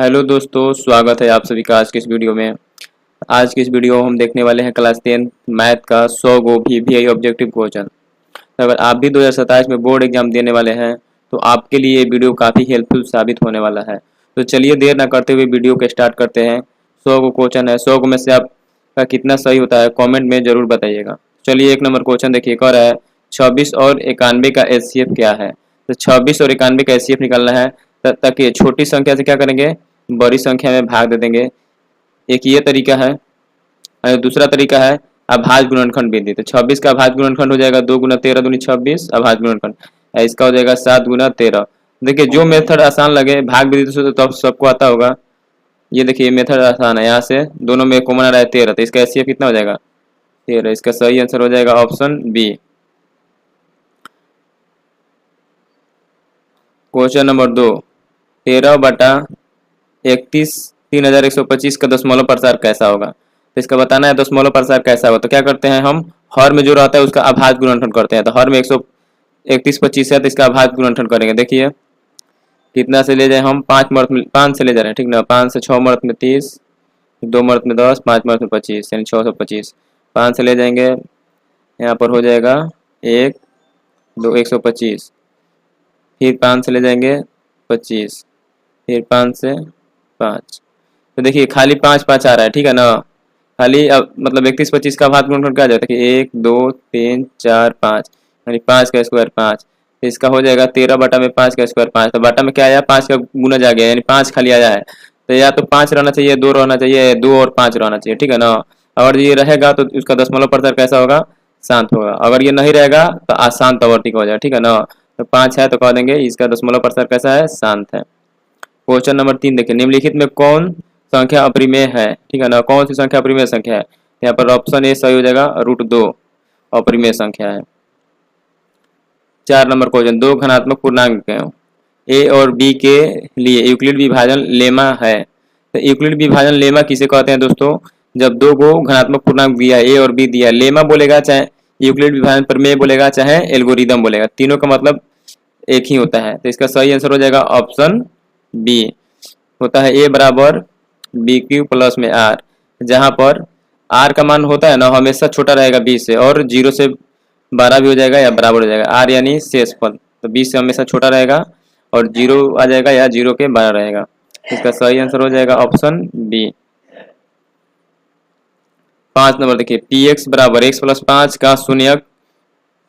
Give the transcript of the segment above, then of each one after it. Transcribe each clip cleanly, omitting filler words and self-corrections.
Hello दोस्तों, स्वागत है आप सभी का आज के इस वीडियो में। आज की इस वीडियो हम देखने वाले हैं क्लास 10 मैथ का 100 गो VVI ऑब्जेक्टिव क्वेश्चन। तो अगर आप भी 2027 में बोर्ड एग्जाम देने वाले हैं तो आपके लिए ये वीडियो काफ़ी हेल्पफुल साबित होने वाला है। तो चलिए देर ना करते हुए वीडियो को स्टार्ट करते हैं। 100 गो क्वेश्चन है, 100 गो में से आपका कितना सही होता है कॉमेंट में ज़रूर बताइएगा। चलिए एक नंबर क्वेश्चन देखिए, कह रहा है 26 और 91 का HCF क्या है। तो 26 और 91 का HCF निकालना है तब ये छोटी संख्या से क्या करेंगे, बड़ी संख्या में भाग दे देंगे। एक ये तरीका है और दूसरा तरीका है अभाज्य गुणनखंड विधि। तो 26 का अभाज्य गुणनखंड हो जाएगा 2 गुना 13 दूनी 26 अभाज्य गुणनखंड। इसका हो जाएगा 7 गुना 13। देखिए जो मेथड आसान लगे, भाग विधि तो अब सबको आता होगा। ये देखिए ये मेथड आसान है, यहाँ से दोनों में कॉमन आ रहा है 13, तो इसका एचसीएफ कितना हो जाएगा 13। इसका सही आंसर हो जाएगा ऑप्शन बी। क्वेश्चन नंबर 2, 13/31 3125 का दशमलव प्रसार कैसा होगा। तो इसका बताना है दशमलव प्रसार कैसा होगा। तो क्या करते हैं, हम हर में जो रहता है उसका अभाज्य गुणनखंड करते हैं। तो हर में 13125 है तो इसका अभाज्य गुणनखंड करेंगे। देखिए कितना से ले जाए, हम 5 से ले जा रहे हैं, ठीक ना। 5 से 6 मर्द में 30, 2 मर्द में 10, 5 मर्द में 25, यानी 625। 5 से ले जाएंगे, यहाँ पर हो जाएगा 1 2 125। फिर 5 से ले जाएंगे 25, फिर 5 से 5। तो देखिए खाली 5 5 आ रहा है, ठीक है ना। खाली अब मतलब 31 25 का अभाज्य गुणनखंड क्या आ जाता है कि 1 2 3 4 5, यानी 5 का स्क्वायर 5। इसका हो जाएगा 13/5 का स्क्वायर 5। तो बटा में क्या आया, 5 का गुना जा गया, यानी 5 खाली आया है। तो या तो 5 रहना चाहिए, 2 रहना चाहिए, 2 और 5 रहना चाहिए, ठीक है ना। अगर ये रहेगा तो उसका दशमलव प्रसार कैसा होगा, शांत होगा। अगर ये नहीं रहेगा तो अशांत आवर्ती का हो जाएगा, ठीक है ना। तो 5 है तो कह देंगे इसका दशमलव प्रसार कैसा है, शांत है। क्वेश्चन नंबर 3 देखिए, निम्नलिखित में कौन संख्या अपरिमेय है, ठीक है ना। कौन सी संख्या अपरिमेय संख्या है। यहाँ पर ऑप्शन ए सही हो जाएगा, √2 अपरिमेय संख्या है। 4 नंबर क्वेश्चन, दो घनात्मक पूर्णांक ए और बी के लिए यूक्लिड विभाजन लेमा है। तो यूक्लिड विभाजन लेमा किसे कहते हैं दोस्तों, जब दो को घनात्मक पूर्णांक दिया ए और बी दिया, लेमा बोलेगा चाहे यूक्लिड विभाजन प्रमेय बोलेगा चाहे एल्गोरिदम बोलेगा, तीनों का मतलब एक ही होता है। तो इसका सही आंसर हो जाएगा ऑप्शन बी, होता है ए बराबर बी क्यू प्लस में आर, जहां पर आर का मान होता है ना हमेशा छोटा रहेगा बी से, और 0 से 12 भी हो जाएगा या बराबर हो जाएगा। आर यानी शेषफल, तो 20 से हमेशा छोटा रहेगा और 0 आ जाएगा या 0 के 12 रहेगा। इसका सही आंसर हो जाएगा ऑप्शन बी। 5 नंबर देखिए, पी एक्स बराबर एक्स प्लस 5 का शून्यक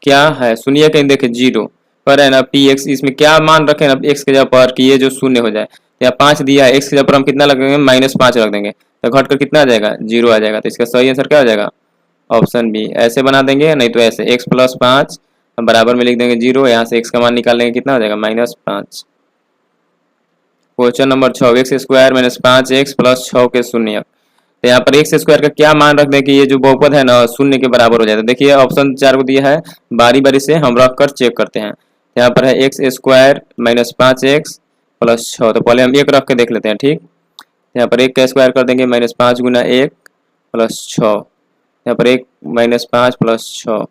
क्या है। शून्यक है देखिए 0 पर है ना, पी एक्स, इसमें क्या मान रखें ना एक्स के जगह पर कि ये जो शून्य हो जाए। तो यहाँ 5 दिया है, एक्स की जगह पर हम कितना लगेंगे, -5 रख देंगे, तो घट कर कितना आ जाएगा, 0 आ जाएगा। तो इसका सही आंसर क्या हो जाएगा, ऑप्शन बी। ऐसे बना देंगे, नहीं तो ऐसे x प्लस 5 बराबर में लिख देंगे 0, यहाँ से x का मान निकाल लेंगे, कितना हो जाएगा -5। Question number 6, x square minus 5x plus 6 के शून्य। तो यहाँ पर एक्स स्क्वायर का क्या मान रख दें कि ये जो बहुपद है ना शून्य के बराबर हो जाता है। देखिए ऑप्शन 4 को दिया है, बारी बारी से हम रख कर चेक करते हैं। यहाँ पर है x square minus 5x plus 6, तो पहले हम 1 रख के देख लेते हैं, ठीक। यहाँ पर 1 का स्क्वायर कर देंगे, -5 गुना 1 प्लस 6, यहाँ पर 1 -5 प्लस 6,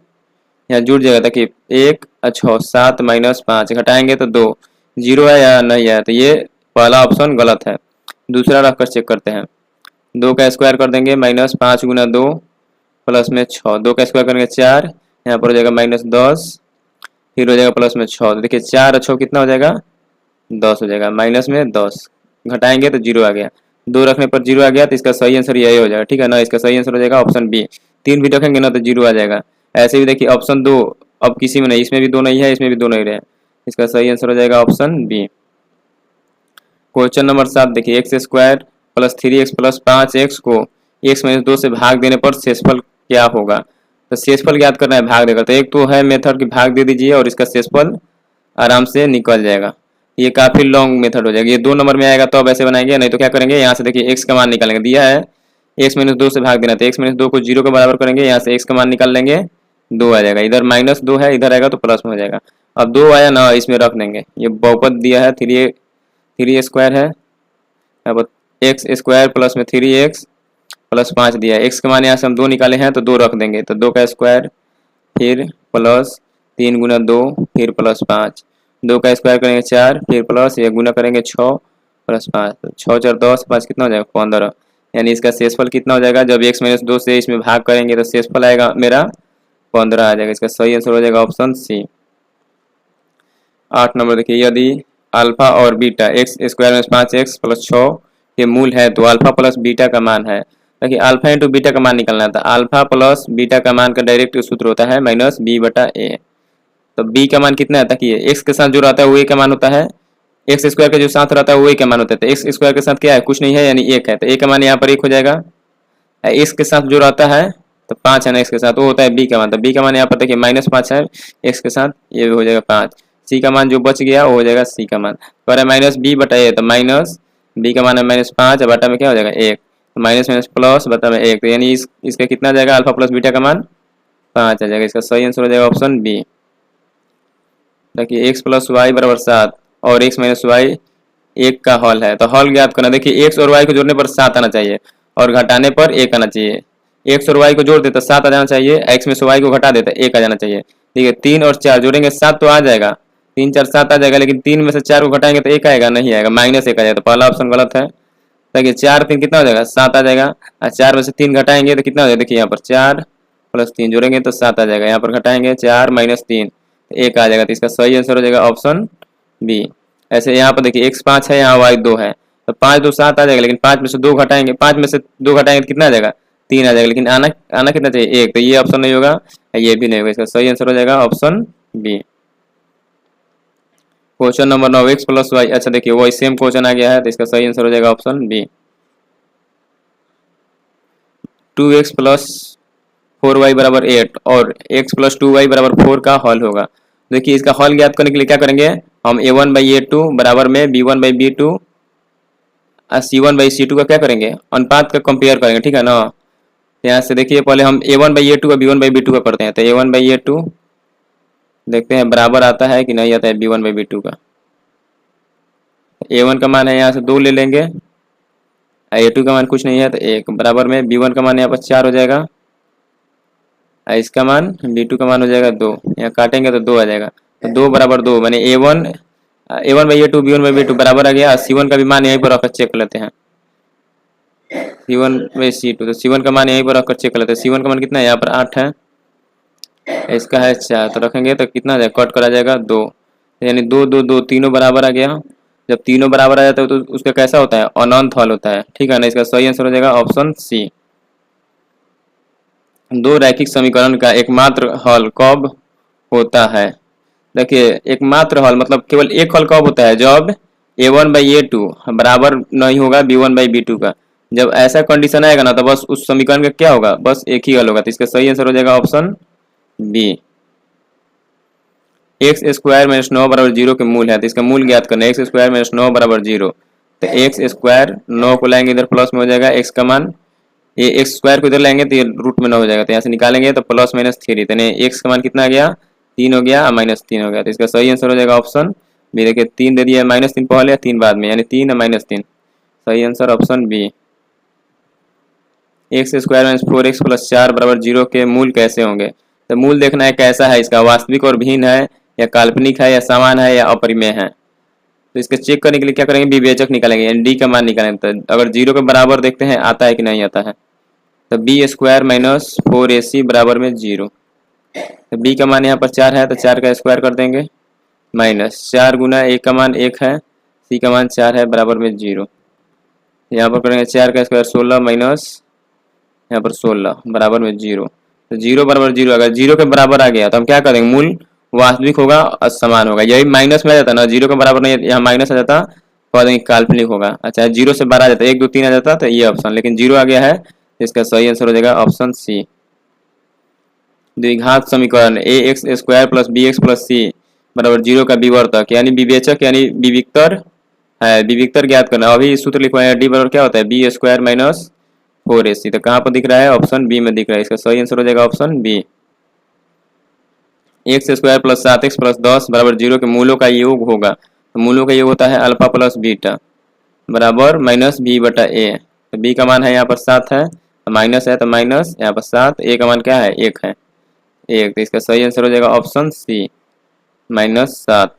यहाँ जुड़ जाएगा। देखिए 1 और 6 7 -5 घटाएंगे तो 2, 0 है या नहीं है, तो ये पहला ऑप्शन गलत है। दूसरा रख कर चेक करते हैं, 2 का स्क्वायर कर देंगे, -5 गुना 2 प्लस में 6, 2 का स्क्वायर करेंगे 4, यहाँ पर हो जाएगा -10, फिर हो जाएगा प्लस में 6। तो देखिए 4 और 6 कितना हो जाएगा, 10 हो जाएगा, माइनस में 10 घटाएंगे तो 0 आ गया, 2 रखने पर 0 आ गया, तो इसका सही आंसर यही हो जाएगा, ठीक है ना। इसका सही आंसर हो जाएगा ऑप्शन बी। 3 भी रखेंगे ना तो 0 आ जाएगा। ऐसे भी देखिए ऑप्शन 2 अब किसी में नहीं, इसमें भी 2 नहीं है, इसमें भी 2 नहीं रहे, इसका सही आंसर हो जाएगा ऑप्शन बी। क्वेश्चन नंबर 7 देखिए, x square plus 3x plus 5x को x माइनस 2 से भाग देने पर शेषफल क्या होगा। तो शेषफल ज्ञात करना है भाग देकर, तो एक तो है मेथड कि भाग दे दीजिए और इसका शेषफल आराम से निकल जाएगा। ये काफी लॉन्ग मेथड हो जाएगा, ये 2 नंबर में आएगा तो अब ऐसे बनाएंगे, नहीं तो क्या करेंगे, यहाँ से देखिए x का मान निकालेंगे, दिया है x माइनस 2 से भाग देना, तो x माइनस 2 को 0 के बराबर करेंगे, यहाँ से x का मान निकाल लेंगे, 2 आ जाएगा। इधर -2 है, इधर आएगा तो प्लस में हो जाएगा। अब 2 आया ना, इसमें रख देंगे, ये बहुपद दिया है 3 स्क्वायर है, अब एक्स स्क्वायर प्लस में 3x प्लस 5 दिया है, x के मान यहाँ से हम 2 निकाले हैं तो 2 रख देंगे, तो 2 का स्क्वायर फिर प्लस 3 गुना 2 फिर प्लस 5, 2 का स्क्वायर करेंगे 4 फिर प्लस 1 गुना करेंगे 6 प्लस 5, तो 6 4 10, 5 कितना हो जाएगा 15। यानी इसका शेषफल कितना हो जाएगा, जब x माइनस 2 से इसमें भाग करेंगे तो शेषफल आएगा मेरा 15 आ जाएगा। इसका सही आंसर हो जाएगा ऑप्शन सी। 8 नंबर देखिए, यदि अल्फा और बीटा एक्स स्क्वायर में 5x प्लस 6 के मूल है तो अल्फा प्लस बीटा का मान है। देखिए अल्फा इंटू बीटा का मान निकलना था। अल्फा प्लस बीटा का मान का डायरेक्ट सूत्र होता है माइनस बी बटा ए। तो बी का मान कितना आता है, एक्स के साथ जो रहता है वो ए का मान होता है, एक्स स्क्वायर के जो साथ रहता है वो ए का मान होता है। तो एक्स स्क्वायर के साथ क्या है, कुछ नहीं है यानी एक है, तो ए का मान यहाँ पर एक हो जाएगा। एक्स के साथ जो रहता है तो 5 है ना, एक्स के साथ वो होता है बी का मान, तो बी का मान यहाँ पर देखिए -5 है एक्स के साथ, ये भी हो जाएगा 5। सी का मान जो बच गया वो हो जाएगा सी का मान, तो है माइनस बी बटा ए, तो माइनस बी का मान है -5 बटा में क्या हो जाएगा 1, तो माइनस माइनस प्लस बटा में 1, तो यानी इसका कितना आ जाएगा, अल्फा प्लस बीटा का मान 5 आ जाएगा। इसका सही आंसर हो जाएगा ऑप्शन बी। देखिए x प्लस वाई बराबर 7 और x माइनस वाई 1 का हल है, तो हल ज्ञात करना। देखिए x और y को जोड़ने पर 7 आना चाहिए और घटाने पर 1 आना चाहिए। x और y को जोड़ देता 7 आ जाना चाहिए, x में से y को घटा देता 1 आ जाना चाहिए। ठीक है, 3 और 4 जोड़ेंगे 7 तो आ जाएगा, 3 4 7 आ जाएगा, लेकिन 3 में से 4 को घटाएंगे तो 1 आएगा, नहीं आएगा, -1 आ जाएगा, तो पहला ऑप्शन गलत है। देखिए 4 3 कितना हो जाएगा 7 आ जाएगा, और 4 में से 3 घटाएंगे तो कितना हो जाएगा, देखिए यहाँ पर 4 प्लस 3 जोड़ेंगे तो 7 आ जाएगा, यहाँ पर घटाएंगे 4 माइनस 3 1 आ जाएगा, तो इसका सही आंसर हो जाएगा ऑप्शन बी। ऐसे यहाँ पर देखिए x 5 है, यहाँ y 2 है, तो 5 2 7 आ जाएगा, लेकिन 5 में से 2 घटाएंगे, 5 में से 2 घटाएंगे तो कितना आ जाएगा 3 आ जाएगा, लेकिन आना आना कितना चाहिए 1, तो ये ऑप्शन नहीं होगा, ये भी नहीं होगा, इसका सही आंसर हो जाएगा option B. Question number 9 x plus y, अच्छा देखिए वही सेम क्वेश्चन आ गया है, तो इसका सही आंसर हो जाएगा option B. 2x plus 4y बराबर 8 और x प्लस 2y बराबर 4 का हल होगा। देखिए इसका हल ज्ञात करने के लिए क्या करेंगे, हम a1/a2 बराबर में b1/b2 और c1/c2 का क्या करेंगे, अनुपात का कंपेयर करेंगे, ठीक है ना। यहाँ से देखिए पहले हम a1/a2 का b1/b2 का करते हैं, तो a1/a2 देखते हैं बराबर आता है कि नहीं आता है b1/b2 का। a1 का मान है यहाँ से 2 ले लेंगे, a2 का मान कुछ नहीं है तो 1 बराबर में b1 का मान यहाँ पर 4 हो जाएगा, इसका मान b2 का मान हो जाएगा 2, यहाँ काटेंगे तो 2 आ जाएगा, तो 2 बराबर 2 मैंने a1/a2 b1/b2 बराबर आ गया। c1 का भी मान यहीं पर रखकर चेक कर लेते हैं, c1/c2, तो c1 का मान यहीं पर रखकर चेक कर लेते हैं। c1 का मान कितना है, यहाँ पर 8 है, इसका है 4, तो रखेंगे तो कितना आ जाएगा, कट करा जाएगा 2, यानी 2 2 2 तीनों बराबर आ गया। जब तीनों बराबर आ जाता है तो उसका कैसा होता है, अनंत हल होता है, ठीक है ना। इसका सही आंसर हो जाएगा ऑप्शन सी। दो रैखिक समीकरण का एकमात्र हल कब होता है। देखिए एकमात्र हल मतलब केवल एक हल कब होता है, जब a1/a2 बराबर नहीं होगा b1/b2 का। जब ऐसा कंडीशन आएगा ना तो बस उस समीकरण का क्या होगा, बस एक ही हल होगा, तो इसका सही आंसर हो जाएगा option B. X square minus 9 बराबर 0 के मूल है, तो इसका मूल ज्ञात करना है। एक्स स्क्वायर माइनस 9 बराबर 0, तो एक्स स्क्वायर 9 को लाएंगे इधर प्लस में हो जाएगा, एक्स का मान ये एक्स स्क्वायर को इधर लाएंगे तो ये रूट में 9 हो जाएगा, तो यहाँ से निकालेंगे तो प्लस माइनस 3, तो एक्स का मान कितना आ गया 3 हो गया और -3 हो गया, तो इसका सही आंसर हो जाएगा ऑप्शन बी। देखिए 3 दे दिया, -3 पहले 3 बाद में, यानी 3 और -3, सही answer option B. X square minus 4x plus 4 बराबर 0 के मूल कैसे होंगे। तो मूल देखना है कैसा है, इसका वास्तविक और भिन्न है या काल्पनिक है या समान है या अपरिमेय है। तो इसके चेक करने के लिए क्या करेंगे, विवेचक निकालेंगे, यानी डी का मान निकालेंगे। तो अगर 0 के बराबर देखते हैं आता है कि नहीं आता है, तो बी स्क्वायर माइनस 4ac बराबर में 0, तो बी का मान यहाँ पर 4 है तो 4 का स्क्वायर कर देंगे, माइनस 4 गुना ए का मान 1 है, सी का मान 4 है बराबर में 0, यहाँ पर करेंगे 4 का स्क्वायर 16 माइनस यहाँ पर 16 बराबर में 0, तो 0 बराबर 0, अगर 0 के बराबर आ गया तो हम क्या करेंगे, मूल वास्तविक होगा और समान होगा। यही माइनस में आ जाता ना, 0 के बराबर नहीं, यहाँ माइनस आ जाता तो काल्पनिक होगा। अच्छा 0 से 12 आ जाता, 1 2 3 आ जाता तो ये ऑप्शन, लेकिन 0 आ गया है तो इसका सही आंसर हो जाएगा ऑप्शन सी। द्विघात समीकरण ax square plus bx plus c बराबर 0 का विवर्तक यानी विवेचक यानी विविक्तर है, विविक्तर ज्ञात करना। अभी सूत्र लिखवाए डी बराबर क्या होता है, बी स्क्वायर माइनस 4ac, तो कहाँ पर दिख रहा है, ऑप्शन बी में दिख रहा है, इसका सही आंसर हो जाएगा option B. X square plus 7x plus 10 बराबर 0 के मूलों का योग होगा, तो मूलों का योग होता है अल्फा प्लस बीटा बराबर माइनस बी बटा ए, तो बी का मान है यहाँ पर 7 है, तो माइनस है तो माइनस यहाँ पर 7, ए का मान क्या है 1 है 1, तो इसका सही आंसर हो जाएगा ऑप्शन सी -7।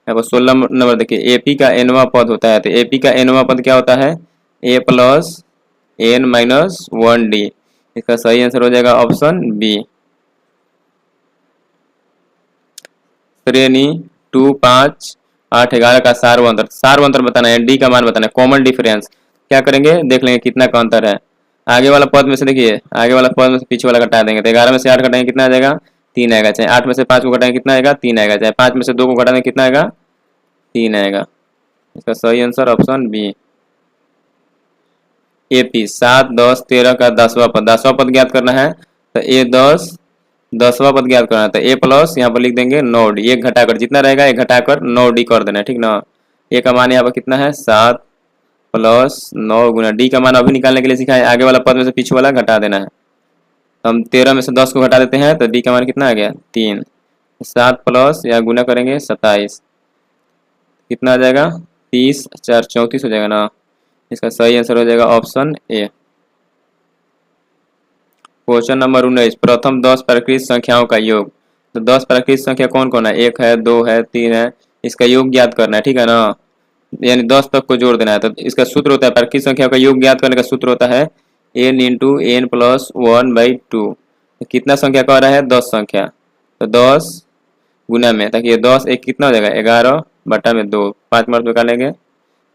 यहाँ पर 16 नंबर देखिए, एपी का एनवा पद होता है, तो एपी का एनवा पद क्या होता है, ए प्लस एन माइनस 1 डी। इसका सही आंसर हो जाएगा ऑप्शन बी। श्रेणी 2, 5, 8, 11 का सार्वंतर बताना है, डी का मान बताना है, कॉमन डिफरेंस क्या करेंगे देख लेंगे कितना का अंतर है। आगे वाला पद में से देखिए, आगे वाला पद में से पीछे वाला घटा देंगे, तो 11 में से 8 घटाएंगे कितना आ जाएगा, 3 आएगा। चाहे 8 में से 5 को घटाएंगे कितना आएगा, 3 आएगा। चाहे 5 में से 2 को घटाएंगे कितना आएगा, 3 आएगा। इसका सही आंसर ऑप्शन बी। एपी 7, 10, 13 का 10वां पद, 10वां पद ज्ञात करना है, तो ए 10, 10वां पद ज्ञात करना है, तो ए प्लस यहाँ पर लिख देंगे 9 डी, एक घटाकर जितना रहेगा एक घटाकर 9 डी कर देना है, ठीक ना। ए का मान यहाँ पर कितना है, 7 प्लस 9 गुना डी का मान अभी निकालने के लिए सिखाए, आगे वाला पद में से पीछे वाला घटा देना है। हम 13 में से 10 को घटा देते हैं, तो डी का मान कितना आ गया, 3। 7 प्लस या गुना करेंगे 27, कितना आ जाएगा, 30, 4, 34 हो जाएगा ना। इसका सही आंसर हो जाएगा ऑप्शन ए। क्वेश्चन नंबर 19, प्रथम 10 प्राकृत संख्याओं का योग। तो 10 प्राकृत संख्या कौन कौन है, 1 है, 2 है, 3 है, इसका योग ज्ञात करना है, ठीक है ना, यानी 10 तक को जोड़ देना है। तो इसका सूत्र होता है, प्राकृत संख्या का योग ज्ञात करने का सूत्र होता है n इंटू एन प्लस 1/2। कितना संख्या कह रहा है, 10 संख्या, तो 10 गुना में, ताकि ये 10 एक कितना हो जाएगा, 11/2, 5 मर्द निकालेंगे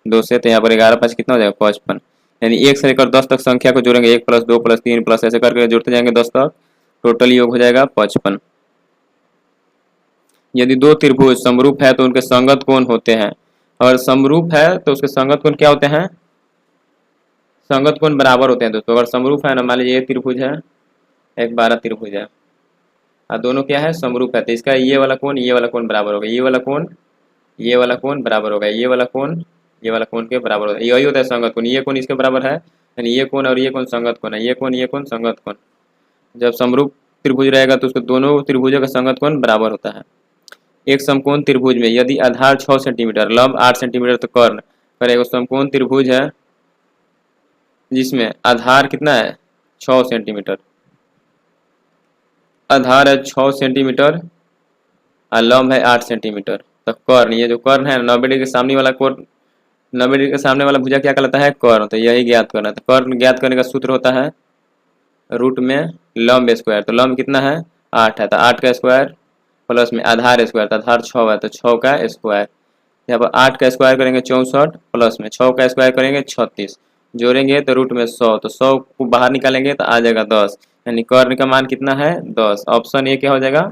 2 से, तो यहाँ पर 11 5 कितना हो जाएगा, 55। यानी 1 से लेकर 10 तक संख्या को जोड़ेंगे, 1 प्लस 2 प्लस 3 प्लस ऐसे करके जोड़ते जाएंगे 10 तक, टोटल योग हो जाएगा 55। यदि दो त्रिभुज समरूप है तो उनके संगत कोण होते हैं, और समरूप है तो उसके संगत कोण क्या होते हैं, संगत कोण बराबर होते हैं दोस्तों। अगर समरूप है ना, मान लीजिए ये त्रिभुज है, एक 12 त्रिभुज है, और दोनों क्या है, समरूप है, तो इसका ये वाला कोण बराबर होगा, ये वाला कोण बराबर होगा, ये वाला कोण के बराबर होगा। यही होता है संगत कोण, ये कोण इसके बराबर है, यानी ये कोण और ये कोण संगत कोण है, ये कोण संगत कोण। जब समरूप त्रिभुज रहेगा तो उसके दोनों त्रिभुजों का संगत कोण बराबर होता है। एक समकोण त्रिभुज में यदि आधार 6 सेंटीमीटर, लंब 8 सेंटीमीटर, तो कर्ण करेगा। समकोण त्रिभुज है जिसमें आधार कितना है, 6 सेंटीमीटर, आधार है 6 सेंटीमीटर और लंब है 8 सेंटीमीटर, तो कर्ण, ये जो कर्ण है 90 डिग्री के सामने वाला कोण, 90 डिग्री के सामने वाला भुजा क्या कहलाता है, कर्ण। तो यही ज्ञात करना है। तो कर्ण ज्ञात करने का सूत्र होता है रूट में लंब स्क्वायर, तो लंब कितना है, 8 है, तो 8 का स्क्वायर प्लस में आधार स्क्वायर, तो आधार 6 है, तो 6 का स्क्वायर। यहाँ पर 8 का स्क्वायर करेंगे 64 प्लस में 6 का स्क्वायर करेंगे 36, जोड़ेंगे तो रूट में 100, तो 100 को बाहर निकालेंगे तो आ जाएगा 10, यानी कर्ण का मान कितना है, 10। ऑप्शन ए क्या हो जाएगा,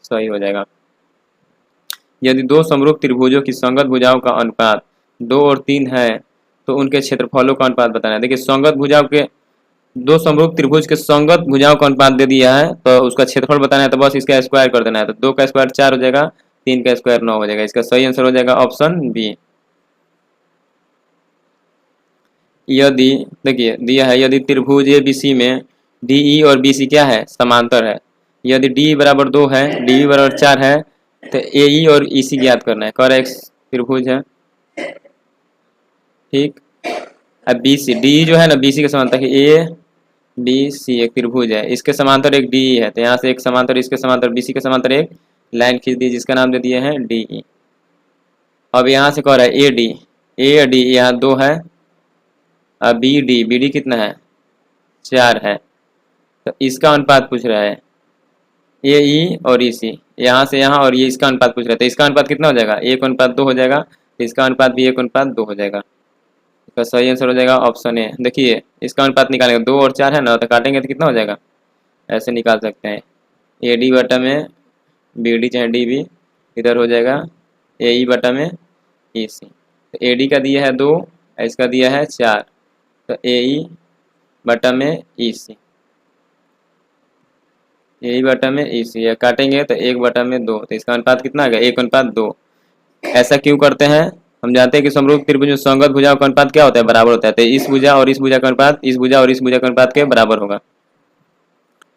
सही हो जाएगा। यदि दो समरूप त्रिभुजों की संगत भुजाओं का अनुपात 2 और 3 है तो उनके क्षेत्रफलों का अनुपात बताना है। देखिए संगत भुजाओं के, दो समरूप त्रिभुज के संगत भुजाओं का अनुपात दे दिया है, तो उसका क्षेत्रफल बताना है, तो बस इसका स्क्वायर कर देना है, तो 2 का स्क्वायर 4 हो जाएगा, 3 का स्क्वायर 9 हो जाएगा। इसका सही आंसर हो जाएगा ऑप्शन बी। यदि देखिए दिया है, यदि त्रिभुज ABC में DE और BC क्या है, समांतर है, यदि DE बराबर 2 है, DE बराबर 4 है, तो AE और EC ज्ञात करना है। कर एक त्रिभुज है, ठीक। अब BC, DE जो है ना BC के समांतर है, ABC एक त्रिभुज है, इसके समांतर एक DE है, तो यहाँ से एक समांतर, इसके समांतर BC के समांतर एक लाइन खींच दी जिसका नाम दे दिए हैं DE। अब यहाँ से कह रहा है AD यहाँ 2 है, अब BD कितना है, 4 है, तो इसका अनुपात पूछ रहा है, AE और EC यहाँ से यहाँ, और ये इसका अनुपात पूछ रहा है, तो इसका अनुपात कितना हो जाएगा, 1:2 हो जाएगा, इसका अनुपात भी 1:2 हो जाएगा। इसका सही आंसर हो जाएगा ऑप्शन ए। देखिए इसका अनुपात निकालेंगे, 2 और 4 है ना, तो काटेंगे तो कितना हो जाएगा, ऐसे निकाल सकते हैं, AD बटा में BD चाहे DB, इधर हो जाएगा AE बटा में EC। तो AD का दिया है 2, इसका दिया है 4, तो AE बटा में EC, AE बटा में EC, या काटेंगे तो 1/2, तो इसका अनुपात कितना आ गया, 1:2। ऐसा क्यों करते हैं, हम जानते हैं कि समरूप त्रिभुज में संगत भुजाओं का अनुपात क्या होता है, बराबर होता है, तो इस भुजा और इस भुजा का अनुपात इस भुजा और इस भुजा का अनुपात के बराबर होगा।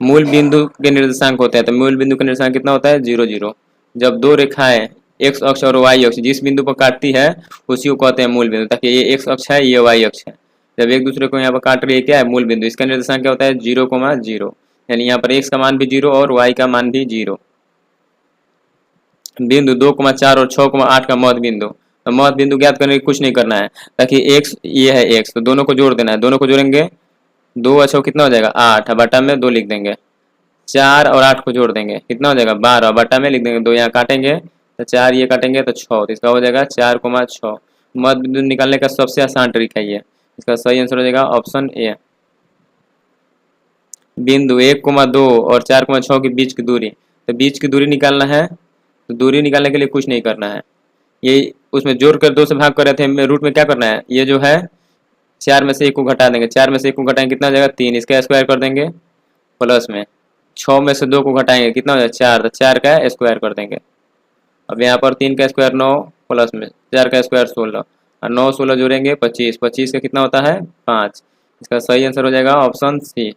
मूल बिंदु के निर्देशांक होते हैं, तो मूल बिंदु का निर्देशांक कितना होता है, 0 0। जब दो रेखाएं x अक्ष और y अक्ष जिस बिंदु पर काटती है उसी को कहते हैं मूल बिंदु, ताकि ये x अक्ष है, ये y अक्ष है, जब एक दूसरे को यहाँ पर काट रही है क्या है, मूल बिंदु। इसका निर्देशांक क्या होता है, 0, 0, यानी यहाँ पर x का मान भी 0 और y का मान भी 0। बिंदु 2,4 और 6,8 का मध्य बिंदु। तो मध्य बिंदु ज्ञात करने की कुछ नहीं करना है, ताकि x ये है x, तो दोनों को जोड़ देना है। दोनों को जोड़ेंगे 2 और 6 कितना हो जाएगा 8, बटा में 2 लिख देंगे। 4 और 8 को जोड़ देंगे कितना हो जाएगा 12, बटा में लिख देंगे 2, यहाँ काटेंगे तो 4 ये काटेंगे तो 6, तो इसका हो जाएगा 4,6। मध्य बिंदु निकालने का सबसे आसान तरीका ये। इसका सही आंसर हो जाएगा ऑप्शन ए। बिंदु 1,2 और 4,6 के बीच की दूरी, तो बीच की दूरी निकालना है। तो दूरी निकालने के लिए कुछ नहीं करना है, ये उसमें जोड़ कर 2 से भाग कर रहे थे, रूट में क्या करना है, ये जो है 4 में से 1 को घटा देंगे। 4 में से 1 को घटाएंगे कितना हो जाएगा 3, इसका स्क्वायर कर देंगे। प्लस में 6 में से 2 को घटाएंगे कितना हो जाएगा 4, तो 4 का स्क्वायर कर देंगे। अब यहाँ पर 3 का स्क्वायर 9, प्लस में 4 का स्क्वायर 16, और 9 16 जोड़ेंगे 25, 25 का कितना होता है 5। इसका सही आंसर हो जाएगा ऑप्शन सी।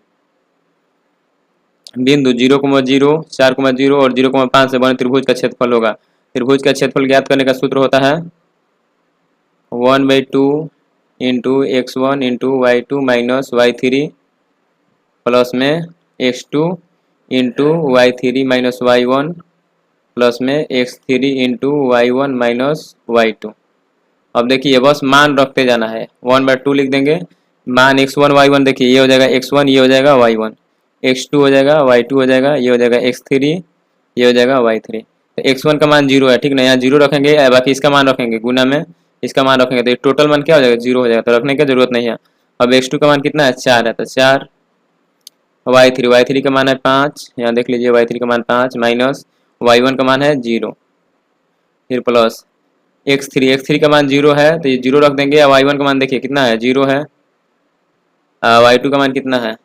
बिंदु 0,0, 4,0 और 0,5 से बने त्रिभुज का क्षेत्रफल होगा। त्रिभुज का क्षेत्रफल ज्ञात करने का सूत्र होता है 1/2 into x1 into y2 minus y3 plus में x2 into y3 minus y1 plus में x3 into y1 minus y2। अब देखिए बस मान रखते जाना है, 1/2 लिख देंगे, मान x1 y1 देखिए ये हो जाएगा x1, ये हो जाएगा y1, x2 हो जाएगा y2 हो जाएगा, ये हो जाएगा x3, ये हो जाएगा y3। तो x1 का मान 0 है, ठीक ना, यहाँ 0 रखेंगे, बाकी इसका मान रखेंगे, गुना में इसका मान रखेंगे, तो टोटल मान क्या हो जाएगा 0 हो जाएगा, तो रखने की जरूरत नहीं है। अब x2 का मान कितना है 4 है, तो 4, y3 का मान है 5, यहाँ देख लीजिए y3 का मान 5 माइनस y1 का मान है 0, फिर प्लस x3 का मान 0 है, तो ये 0 रख देंगे। y1 का मान देखिए कितना है 0 है, y2 का मान कितना है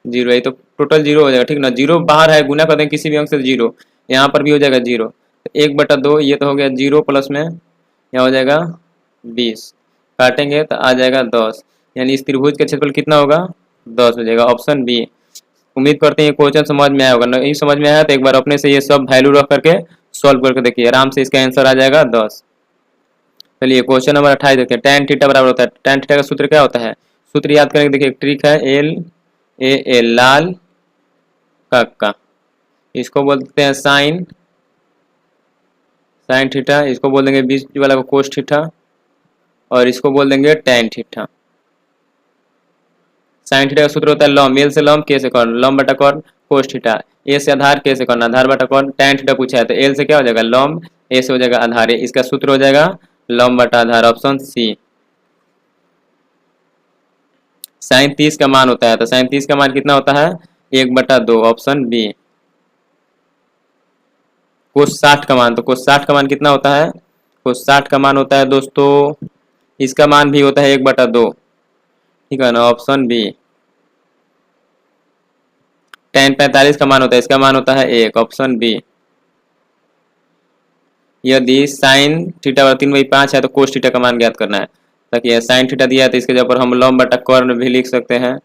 0 है, तो टोटल 0 हो जाएगा, ठीक ना। 0 बाहर है, गुना कर देंगे किसी भी अंक से 0, यहाँ पर भी हो जाएगा 0, तो 1/2 ये तो हो गया 0, प्लस में यहाँ हो जाएगा 20, काटेंगे तो आ जाएगा 10, यानी इस त्रिभुज का क्षेत्रफल कितना होगा 10 हो जाएगा, ऑप्शन बी। उम्मीद करते हैं ये क्वेश्चन समझ में आया होगा, नहीं समझ में आया तो एक बार अपने से ये सब वैल्यू रख करके सॉल्व करके देखिए, आराम से इसका आंसर आ जाएगा 10। चलिए क्वेश्चन नंबर 28 देखिए, tan थीटा बराबर होता है, tan थीटा का सूत्र क्या होता है, सूत्र याद करेंगे, देखिए एक ट्रिक है, LAL लाल का, इसको बोलते हैं साइन थीटा, इसको बोल देंगे बीच वाला को कोस थीटा, और इसको बोल देंगे tan थीटा। साइन थीटा का सूत्र होता है लॉम, एल से लॉम, के से कॉर्न, लॉम बटा कॉर्न कोस थीटा, ए से आधार, के से कॉर्न, आधार बटा कॉर्न, tan थीटा पूछा है तो एल से क्या हो जाएगा लॉम, ए से हो जाएगा आधार, इसका सूत्र हो जाएगा लॉम बटा आधार, ऑप्शन सी। साइन 30 का मान होता है, तो साइन 30 का मान कितना होता है 1/2, ऑप्शन बी। कोस 60 का मान, तो कोस 60 का मान कितना होता है, कोस 60 का मान होता है दोस्तों, इसका मान भी होता है 1/2, ठीक है ना, ऑप्शन बी। tan 45 का मान होता है, इसका मान होता है 1, ऑप्शन बी। यदि साइन थीटा बराबर 3/5 है तो कोस थीटा का मान ज्ञात करना है, ताकि साइन थीटा दिया है तो इसके जगह पर हम लॉम बटा कॉर्न भी लिख सकते हैं,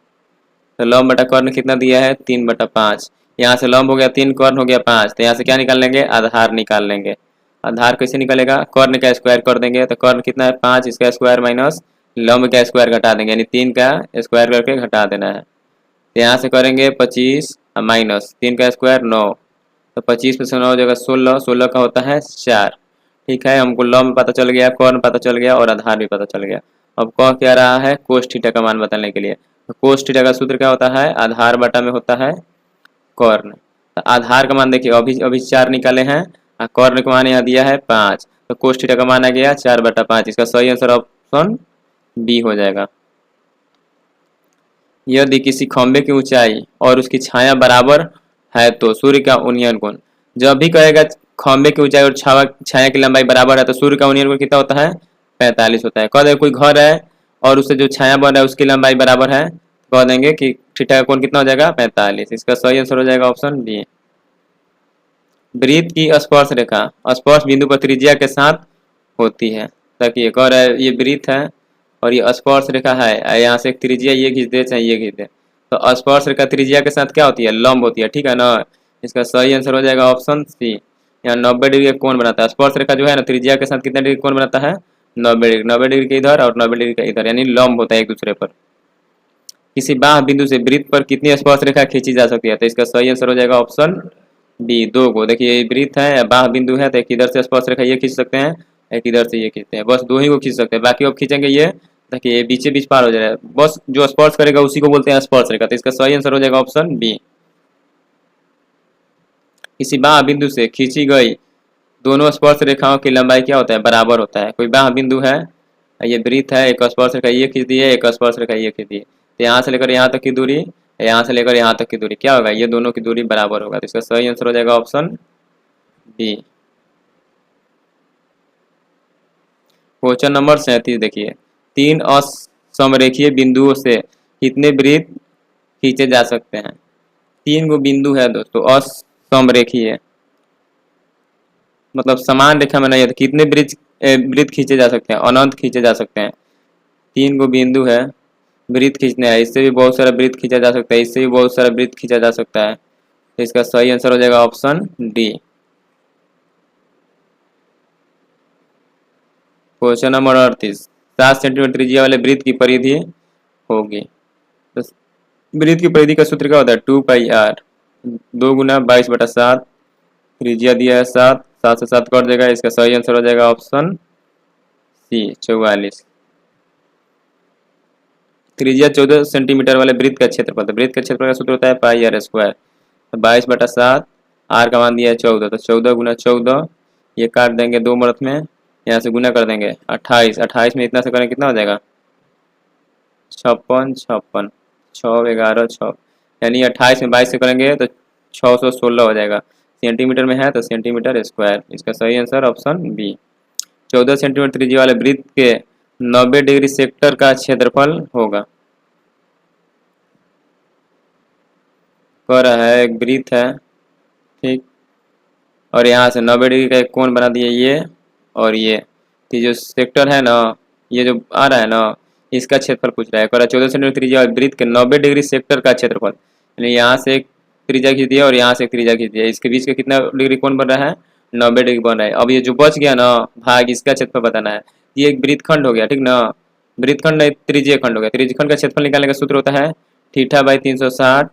तो लॉम बटा कॉर्न कितना दिया है 3/5, यहाँ से लॉम हो गया 3, कॉर्न हो गया 5, तो यहाँ से क्या निकाल लेंगे आधार निकाल लेंगे। आधार कैसे निकलेगा, कॉर्न का स्क्वायर कर देंगे, तो कॉर्न कितना है 5, इसका स्क्वायर माइनस लॉम का स्क्वायर घटा देंगे, यानी 3 का स्क्वायर करके घटा देना है। तो यहाँ से करेंगे 25 माइनस 3 का स्क्वायर 9, तो 25 में से 9 हो जाएगा 16, 16 का होता है 4, ठीक है। हमको लॉम पता चल गया, कॉर्न पता चल गया और आधार भी पता चल गया। अब कह क्या रहा है कोस थीटा का मान बताने के लिए, तो कोस थीटा का सूत्र क्या होता है आधार बटा में होता है कॉर्न, तो आधार का मान देखिए अभी 4 निकाले हैं, कॉर्न का मान यहाँ दिया है 5, तो कोस थीटा का मान आ गया 4/5, इसका सही आंसर ऑप्शन बी हो जाएगा। यदि किसी खंभे की ऊंचाई और उसकी छाया बराबर है तो सूर्य का उन्नयन कोण, जब भी कहेगा खंभे की ऊंचाई और छाया की लंबाई बराबर है तो सूर्य का उन्नयन कोण कितना होता है 45 होता है। कह देगा कोई घर है और उससे जो छाया बन रहा है उसकी लंबाई बराबर है, कह देंगे कि थीटा का कोण कितना हो जाएगा 45, इसका सही आंसर हो जाएगा ऑप्शन बी। वृत्त की स्पर्श रेखा स्पर्श बिंदु पर त्रिज्या के साथ होती है, ताकि ये कह रहा है ये वृत्त है और ये स्पर्श रेखा है, यहाँ से एक त्रिज्या ये खींच दे चाहे ये खींच दे, तो स्पर्श रेखा त्रिज्या के साथ क्या होती है लंब होती है, ठीक है ना। इसका सही आंसर हो जाएगा ऑप्शन सी, यहाँ 90 डिग्री का कोण बनाता है। स्पर्श रेखा जो है ना त्रिज्या के साथ कितना डिग्री कोण बनाता है 90 डिग्री, 90 डिग्री के इधर और 90 डिग्री का इधर, यानी लंब होता है एक दूसरे पर। किसी बाह्य बिंदु से वृत्त पर कितनी स्पर्श रेखा खींची जा सकती है, तो इसका सही आंसर हो जाएगा ऑप्शन बी, दो को देखिए ये वृत्त है, बाह्य बिंदु है, तो एक इधर से स्पर्श रेखा ये खींच सकते हैं, एक इधर से ये खींचते हैं, बस दो ही को खींच सकते हैं, बाकी अब खींचेंगे ये देखिए ये बीचे बीच पार हो जा रहा है, बस जो स्पर्श करेगा उसी को बोलते हैं स्पर्श रेखा। तो इसका सही आंसर हो जाएगा ऑप्शन बी। किसी बाह्य बिंदु से खींची गई दोनों स्पर्श रेखाओं की लंबाई क्या होता है, बराबर होता है। कोई बाह्य बिंदु है, ये वृत्त है, एक स्पर्श रेखा ये खींच दी है, एक स्पर्श रेखा ये खींच दी है, तो यहाँ से लेकर यहाँ तक की दूरी, यहाँ से लेकर यहाँ तक की दूरी क्या होगा, ये दोनों की दूरी बराबर होगा। तो इसका सही आंसर हो जाएगा ऑप्शन बी। क्वेश्चन नंबर 37 देखिए, तीन असमरेखीय बिंदुओं से कितने वृत्त खींचे जा सकते हैं। तीन गो बिंदु है दोस्तों, असमरेखीय मतलब समान रेखा में नहीं है, तो कितने वृत्त खींचे जा सकते हैं, अनंत खींचे जा सकते हैं। तीन गो बिंदु है, वृत्त खींचने हैं, इससे भी बहुत सारा वृत्त खींचा जा सकता है, इससे भी बहुत सारा वृत्त खींचा जा सकता है। तो इसका सही आंसर हो जाएगा option D. Question number 38, 7 centimetre त्रिज्या वाले वृत्त की परिधि होगी। तो वृत्त की परिधि का सूत्र क्या होता है, 2πr, 2 × 22/7, त्रिज्या दिया है 7, 7 से 7 कट जाएगा। इसका सही आंसर हो जाएगा ऑप्शन सी 44। त्रिज्या 14 सेंटीमीटर वाले वृत्त का क्षेत्रफल, तो वृत्त का क्षेत्रफल का सूत्र होता है πr²। तो 22/7, आर का मान दिया है 14, तो 14 × 14, ये काट देंगे दो मर्थ में, यहाँ से गुना कर देंगे 28, 28 में इतना से करें कितना हो जाएगा 56, 56, 6 11 6, यानी 28 में 22 से करेंगे तो 616 हो जाएगा। सेंटीमीटर में है तो सेंटीमीटर स्क्वायर। इसका सही आंसर ऑप्शन बी। 14 सेंटीमीटर त्रिज्या वाले वृत्त के 90 डिग्री सेक्टर का क्षेत्रफल होगा। कह रहा है एक वृत्त है, ठीक, और यहाँ से 90 डिग्री का एक कोण बना दिए ये और ये, तो जो सेक्टर है ना, ये जो आ रहा है ना, इसका क्षेत्रफल पूछ रहा है। कह रहा है 14 सेंटीमीटर त्रिज्या वाले वृत्त के 90 डिग्री सेक्टर का क्षेत्रफल, यानी यहाँ से एक त्रिज्या खींच दिया और यहाँ से एक त्रिज्या खींच दिया, इसके बीच का कितना डिग्री कोण बन रहा है, 90 डिग्री बन रहा है। अब ये जो बच गया ना भाग, इसका क्षेत्रफल बताना है। ये एक वृत्तखंड हो गया, ठीक ना, वृत्तखंड नहीं त्रिज्य खंड हो गया। त्रिज्यखंड का क्षेत्रफल निकालने का सूत्र होता है θ/360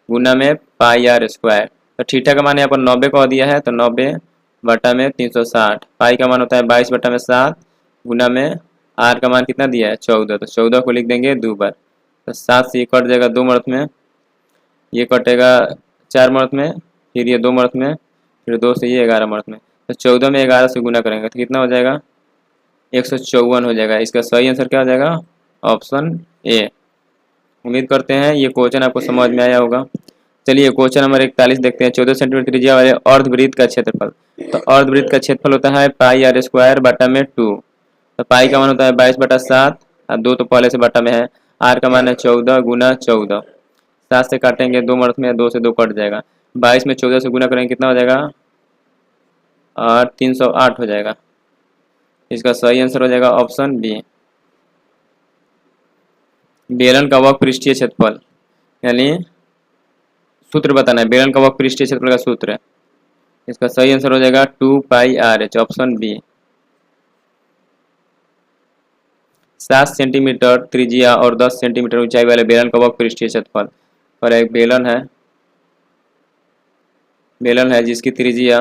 गुना में πr²। तो थीटा का मान यहाँ पर 90 कह दिया है, तो 90/360, पाई का मान होता है 22/7 गुना में आर का मान कितना दिया है 14, तो 14 को लिख देंगे 2 बार, तो 7 से ये कट जाएगा 2 मर्थ में, ये कटेगा 4 मर्थ में, फिर ये 2 मर्थ में, फिर 2 से ये 11 मर्थ में, तो 14 में 11 से गुना करेंगे तो कितना हो जाएगा 154 हो जाएगा। इसका सही आंसर क्या हो जाएगा ऑप्शन ए। उम्मीद करते हैं ये क्वेश्चन आपको समझ में आया होगा। चलिए क्वेश्चन नंबर 41 देखते हैं। 14 सेंटीमीटर त्रिज्या वाले अर्धवृत्त का क्षेत्रफल, तो अर्धवृत्त का क्षेत्रफल होता है πr² 2, तो पाई का मान होता है 22/7 और 2 तो पहले से बटा में है, आर का मान है 14 गुना 14, 7 से काटेंगे 2 मर्थ में, 2 से 2 कट जाएगा, 22 में 14 से गुना करेंगे कितना हो जाएगा 308 हो जाएगा। इसका सही आंसर हो जाएगा ऑप्शन बी। बेलन का वक्र पृष्ठीय क्षेत्रफल, यानी सूत्र बताना है, बेलन का वक्र पृष्ठीय क्षेत्रफल का सूत्र है। इसका सही आंसर हो जाएगा 2πrh, ऑप्शन बी। 7 सेंटीमीटर त्रिज्या और 10 सेंटीमीटर ऊंचाई वाले बेलन का वक्र पृष्ठीय क्षेत्रफल, और एक बेलन है जिसकी त्रिज्या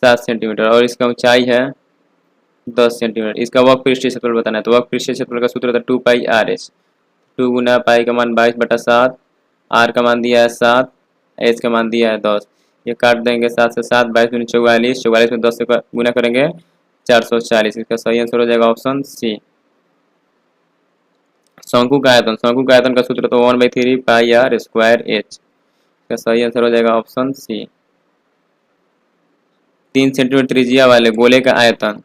7 सेंटीमीटर और इसका ऊंचाई है 10 सेंटीमीटर। इसका वक्र पृष्ठीय क्षेत्रफल बताना है, तो वक्र पृष्ठीय क्षेत्रफल का सूत्र होता है 2πrh, 2 गुना पाई का मान 22/7, आर का मान दिया है 7, एच का मान दिया है 10, ये काट देंगे 7 से 7, 22 दूनी 44, 44 में 10 से गुना करेंगे 440। इसका सही आंसर हो जाएगा ऑप्शन सी। शंकु का आयतन का सूत्र तो 1/3 πr²h, इसका सही आंसर हो जाएगा ऑप्शन सी। 3 सेंटीमीटर त्रिज्या वाले गोले का आयतन,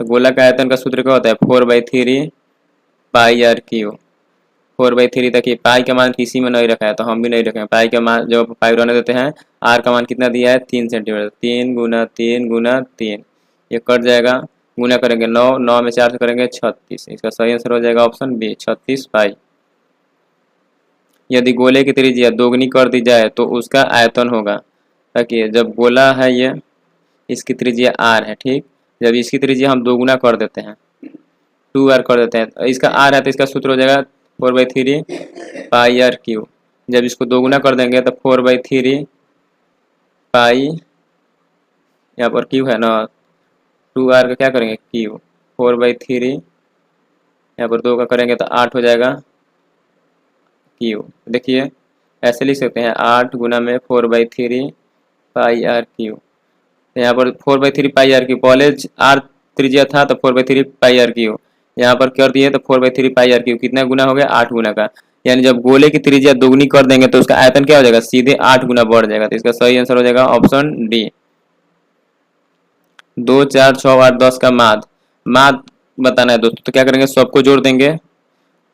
तो गोला का आयतन का सूत्र क्या होता है 4/3 πr³। 4/3 तक ये पाई का मान किसी में नहीं रखा है तो हम भी नहीं रखेंगे, पाई का मान जब पाई रहने देते हैं, आर का मान कितना दिया है 3 सेंटीमीटर, 3 गुना 3 गुना 3, ये कट जाएगा, गुना करेंगे 9, 9 में 4 से करेंगे 36। इसका सही आंसर हो जाएगा ऑप्शन बी 36 पाई। यदि गोले की त्रिज्या दोगुनी कर दी जाए तो उसका आयतन होगा, ताकि जब गोला है ये, इसकी त्रिज्या आर है, ठीक, जब इसकी त्रिज्या हम दोगुना कर देते हैं 2r कर देते हैं, तो इसका आर है तो इसका सूत्र हो जाएगा 4/3 πr³। जब इसको दोगुना कर देंगे तो 4/3 पाई, यहाँ पर क्यू है ना, 2r का क्या करेंगे क्यू, 4/3, यहाँ पर 2 का करेंगे तो 8 हो जाएगा क्यू। देखिए ऐसे लिख सकते हैं 8 गुना में 4/3 पाई आर क्यू। यहाँ पर 4/3 पाई आर क्यू, पहले आर त्रिज्या था तो 4/3 पाई आर क्यू, यहाँ पर कर दिए तो 4/3 पाई आर क्यू, कितना गुना हो गया 8 गुना का। यानी जब गोले की त्रिज्या दोगुनी कर देंगे तो उसका आयतन क्या हो जाएगा, सीधे 8 गुना बढ़ जाएगा। तो इसका सही आंसर हो जाएगा ऑप्शन डी। 2, 4, 6, 8, 10 का माद बताना है दोस्तों, तो क्या करेंगे सबको जोड़ देंगे।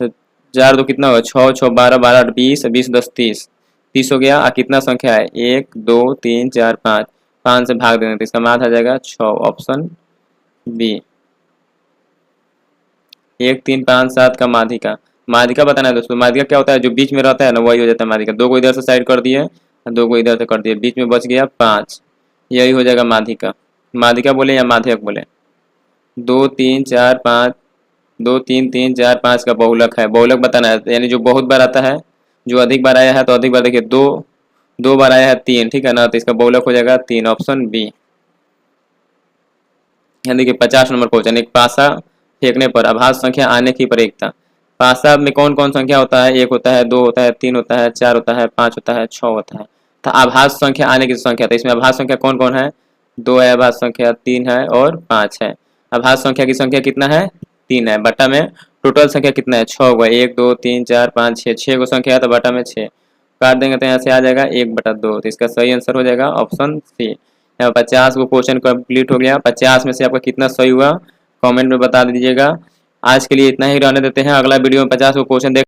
तो 4 2 कितना होगा 6, 6 12, 12 8 20, 20 10 30, 30 हो गया। कितना संख्या है 1 2 3 4 5, 5 से भाग देंगे तो इसका मान आ जाएगा 6, ऑप्शन बी। 1 3 5 7 का माध्यिका बताना है दोस्तों। माध्यिका क्या होता है, जो बीच में रहता है ना वही हो जाता है माध्यिका। 2 को इधर से साइड कर दिए, 2 को इधर से कर दिए, बीच में बच गया 5, यही हो जाएगा माध्यिका। माध्यिका बोले या माध्यक बोले। 2 3 4 5, 2 3 3 4 5 का बहुलक है, बहुलक बताना है, यानी जो बहुत बार आता है, जो अधिक बार आया है तो अधिक बार। देखिए 2 बार आया है 3, ठीक है ना, तो इसका बहुलक हो जाएगा 3, ऑप्शन बी। यहाँ देखिए 50 नंबर क्वेश्चन, एक पासा फेंकने पर आभास संख्या आने की प्रयोगता। पासा में कौन कौन संख्या होता है, 1 होता है, 2 होता है, 3 होता है, 4 होता है, 5 होता है, 6 होता है। तो आभास संख्या आने की संख्या, तो इसमें आभास संख्या कौन कौन है, 2 है आभास संख्या, 3 है और 5 है। आभास संख्या की संख्या कितना है 3 है, बटा में टोटल संख्या कितना है 6 होगा, 1 2 3 4 5 6, 6 को संख्या है तो बटा में 6 काट देंगे तो यहाँ से आ जाएगा 1/2। तो इसका सही आंसर हो जाएगा ऑप्शन सी। यहाँ 50 को क्वेश्चन कंप्लीट हो गया। 50 में से आपका कितना सही हुआ कमेंट में बता दीजिएगा। आज के लिए इतना ही रहने देते हैं, अगला वीडियो में 50 को क्वेश्चन देख